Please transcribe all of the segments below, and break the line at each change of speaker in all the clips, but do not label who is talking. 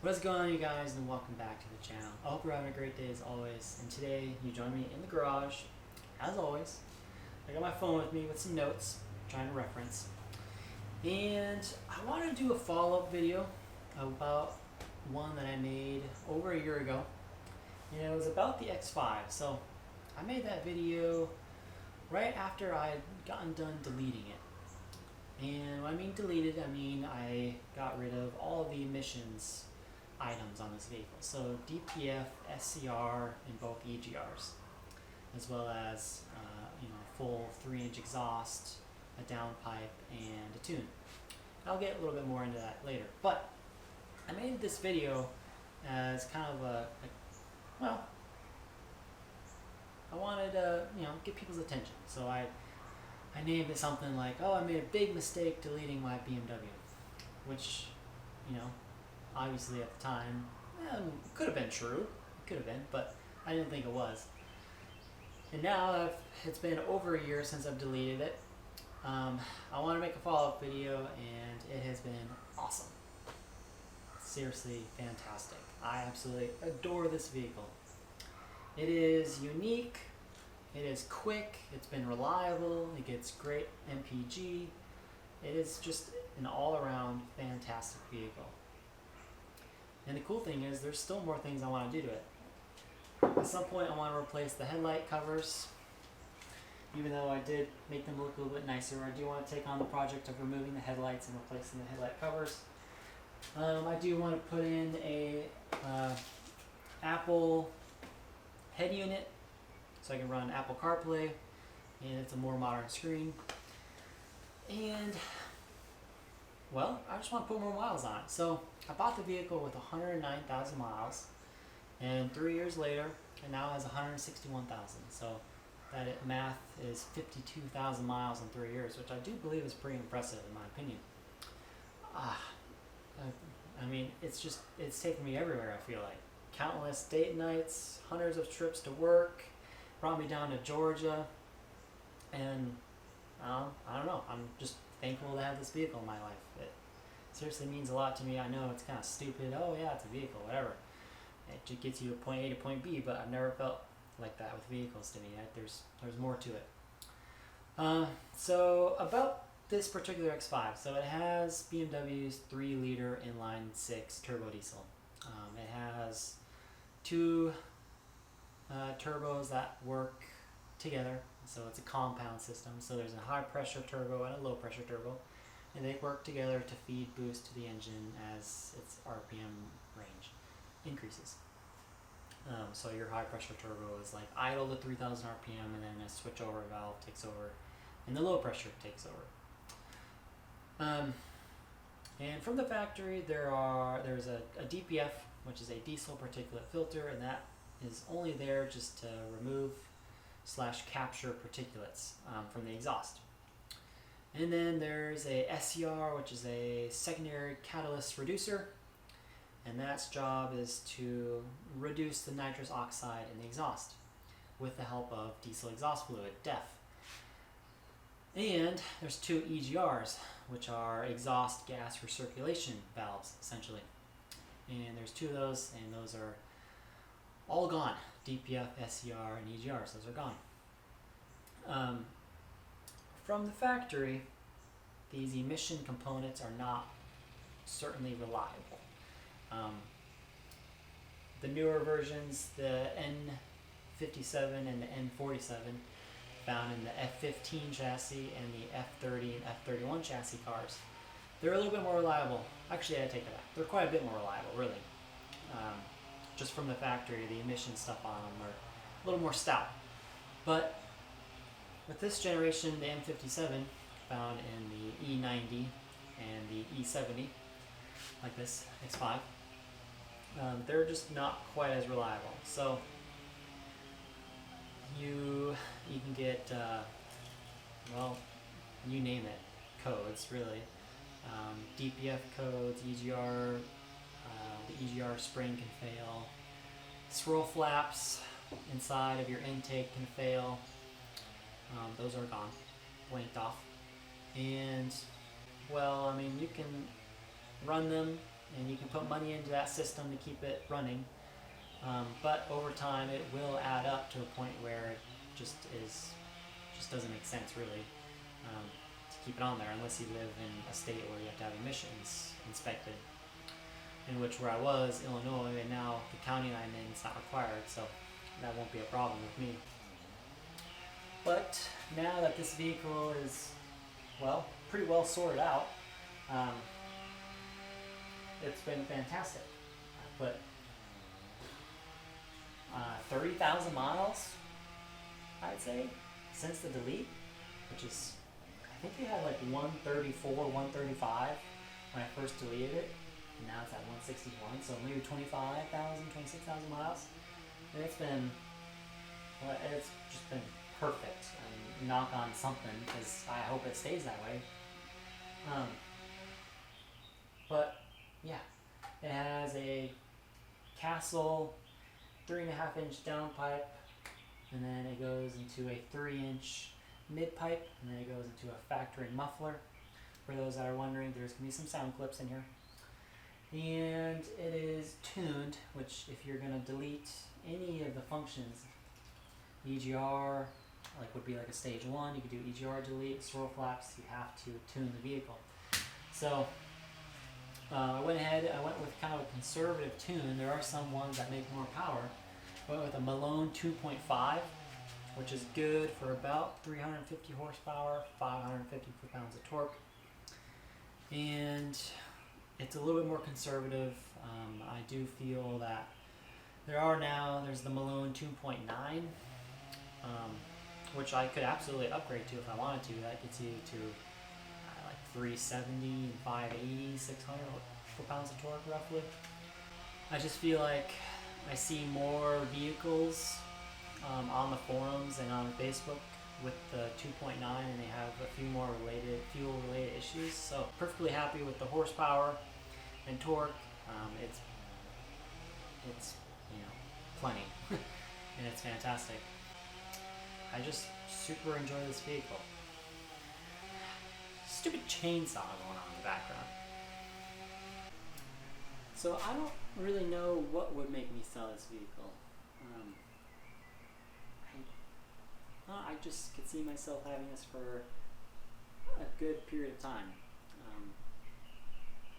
What is going on, you guys, and welcome back to the channel. I hope you're having a great day as always, and today you join me in the garage, as always. I got my phone with me with some notes, trying to reference, and I want to do a follow-up video about one that I made over a year ago, and it was about the X5. So I made that video right after I had gotten done deleting it. And when I mean deleted, I mean I got rid of all the emissions items on this vehicle. So DPF, SCR, and both EGRs, as well as full 3-inch exhaust, a downpipe, and a tune. I'll get a little bit more into that later. But I made this video as kind of I wanted to get people's attention. So I named it something like, oh, I made a big mistake deleting my BMW, which, obviously at the time, could have been true. It could have been, but I didn't think it was. And now it's been over a year since I've deleted it. I want to make a follow-up video, and it has been awesome. Seriously fantastic. I absolutely adore this vehicle. It is unique. It is quick, it's been reliable, it gets great MPG. It is just an all-around fantastic vehicle. And the cool thing is there's still more things I want to do to it. At some point I want to replace the headlight covers. Even though I did make them look a little bit nicer, I do want to take on the project of removing the headlights and replacing the headlight covers. I do want to put in a Apple head unit, so I can run Apple CarPlay, and it's a more modern screen. And, well, I just want to put more miles on it. So I bought the vehicle with 109,000 miles, and 3 years later, it now has 161,000. So that math is 52,000 miles in 3 years, which I do believe is pretty impressive in my opinion. I mean, it's taken me everywhere, I feel like. Countless date nights, hundreds of trips to work, brought me down to Georgia, and I don't know, I'm just thankful to have this vehicle in my life. It seriously means a lot to me. I know it's kind of stupid, oh yeah, it's a vehicle, whatever. It just gets you to point A to point B, but I've never felt like that with vehicles to me. There's more to it. So about this particular X5, so it has BMW's 3-liter inline-6 turbo diesel. It has two turbos that work together, so it's a compound system. So there's a high pressure turbo and a low pressure turbo, and they work together to feed boost to the engine as its RPM range increases. So your high pressure turbo is like idle to 3,000 RPM, and then a switchover valve takes over, and the low pressure takes over. And from the factory, there's a DPF, which is a diesel particulate filter, and that is only there just to remove / capture particulates from the exhaust. And then there's a SCR, which is a secondary catalyst reducer, and that's job is to reduce the nitrous oxide in the exhaust with the help of diesel exhaust fluid, DEF. And there's two EGRs, which are exhaust gas recirculation valves, essentially. And there's two of those, and those are all gone. DPF, SCR, and EGRs, those are gone. From the factory, these emission components are not certainly reliable. The newer versions, the N57 and the N47, found in the F15 chassis and the F30 and F31 chassis cars, they're a little bit more reliable. Actually, I take that back. They're quite a bit more reliable, really. Just from the factory, the emission stuff on them are a little more stout. But with this generation, the M57, found in the E90 and the E70, like this X5, they're just not quite as reliable. So you can get, you name it, codes, really. DPF codes, EGR, the EGR spring can fail. Swirl flaps inside of your intake can fail. Those are gone, blanked off. And, well, I mean, you can run them and you can put money into that system to keep it running. But over time, it will add up to a point where it just doesn't make sense really to keep it on there unless you live in a state where you have to have emissions inspected. In which where I was, Illinois, and now the county I'm in, it's not required, so that won't be a problem with me. But now that this vehicle is, well, pretty well sorted out, it's been fantastic. I put 30,000 miles, I'd say, since the delete, which is, I think it had like 134, 135 when I first deleted it. And now it's at 161, so maybe 25,000, 26,000 miles. And it's just been perfect. I mean, knock on something, because I hope it stays that way. But yeah, it has a Castle 3.5-inch downpipe, and then it goes into a 3-inch mid pipe, and then it goes into a factory muffler. For those that are wondering, there's going to be some sound clips in here. And it is tuned, which if you're going to delete any of the functions, EGR, like would be like a stage 1, you could do EGR delete, swirl flaps, you have to tune the vehicle. So I went with kind of a conservative tune. There are some ones that make more power. I went with a Malone 2.5, which is good for about 350 horsepower, 550 foot-pounds of torque. And it's a little bit more conservative. I do feel that there's the Malone 2.9, which I could absolutely upgrade to if I wanted to. That gets you to like 370, 580, 600 foot-pounds of torque roughly. I just feel like I see more vehicles on the forums and on Facebook with the 2.9, and they have a few more fuel-related issues. So perfectly happy with the horsepower and torque. It's plenty, and it's fantastic. I just super enjoy this vehicle. Stupid chainsaw going on in the background. So I don't really know what would make me sell this vehicle. I just could see myself having this for a good period of time.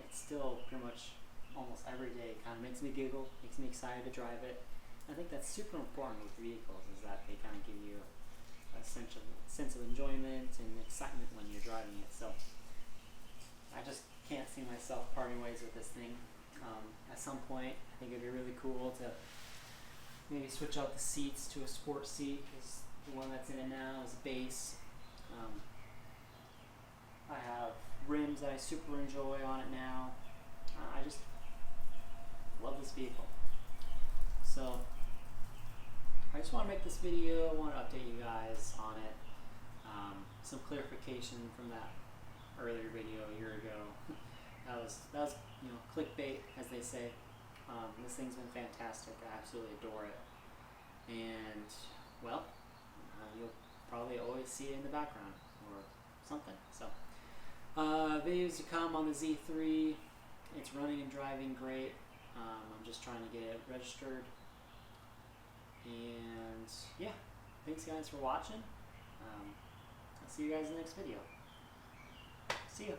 It's still pretty much almost every day. Kind of makes me giggle, makes me excited to drive it. I think that's super important with vehicles, is that they kind of give you a sense of enjoyment and excitement when you're driving it. So I just can't see myself parting ways with this thing. At some point, I think it'd be really cool to maybe switch out the seats to a sport seat, because the one that's in it now is a base. I have rims that I super enjoy on it now. I just love this vehicle. So I just want to make this video. I want to update you guys on it. Some clarification from that earlier video a year ago. That was clickbait, as they say. This thing's been fantastic. I absolutely adore it. And well, you'll probably always see it in the background or something. So videos to come on the Z3. It's running and driving great. I'm just trying to get it registered. And yeah, thanks guys for watching. I'll see you guys in the next video. See ya.